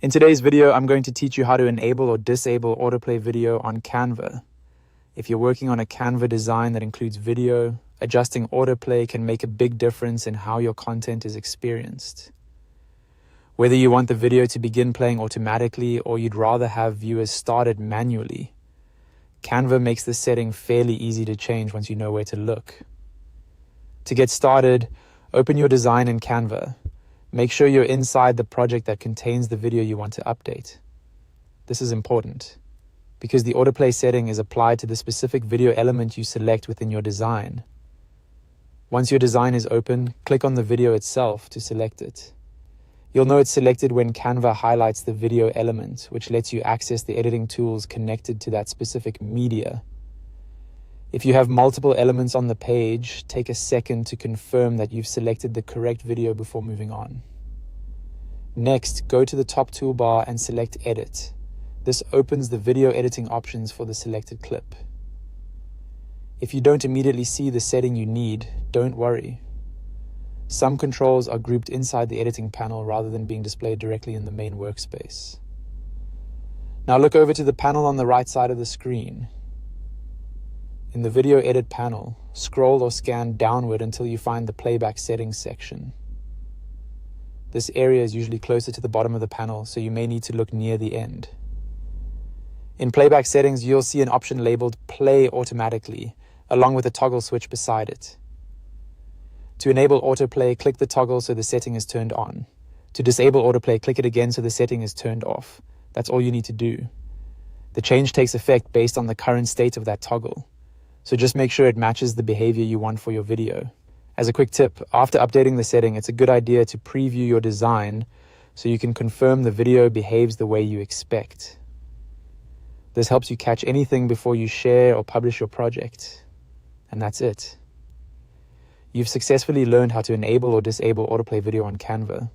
In today's video, I'm going to teach you how to enable or disable autoplay video on Canva. If you're working on a Canva design that includes video, adjusting autoplay can make a big difference in how your content is experienced. Whether you want the video to begin playing automatically or you'd rather have viewers started manually, Canva makes this setting fairly easy to change once you know where to look. To get started, open your design in Canva. Make sure you're inside the project that contains the video you want to update. This is important because the autoplay setting is applied to the specific video element you select within your design. Once your design is open, click on the video itself to select it. You'll know it's selected when Canva highlights the video element, which lets you access the editing tools connected to that specific media. If you have multiple elements on the page, take a second to confirm that you've selected the correct video before moving on. Next, go to the top toolbar and select Edit. This opens the video editing options for the selected clip. If you don't immediately see the setting you need, don't worry. Some controls are grouped inside the editing panel rather than being displayed directly in the main workspace. Now look over to the panel on the right side of the screen. In the Video Edit panel, scroll or scan downward until you find the Playback Settings section. This area is usually closer to the bottom of the panel, so you may need to look near the end. In Playback Settings, you'll see an option labeled Play Automatically, along with a toggle switch beside it. To enable autoplay, click the toggle so the setting is turned on. To disable autoplay, click it again so the setting is turned off. That's all you need to do. The change takes effect based on the current state of that toggle. So just make sure it matches the behavior you want for your video. As a quick tip, after updating the setting, it's a good idea to preview your design so you can confirm the video behaves the way you expect. This helps you catch anything before you share or publish your project. And that's it. You've successfully learned how to enable or disable autoplay video on Canva.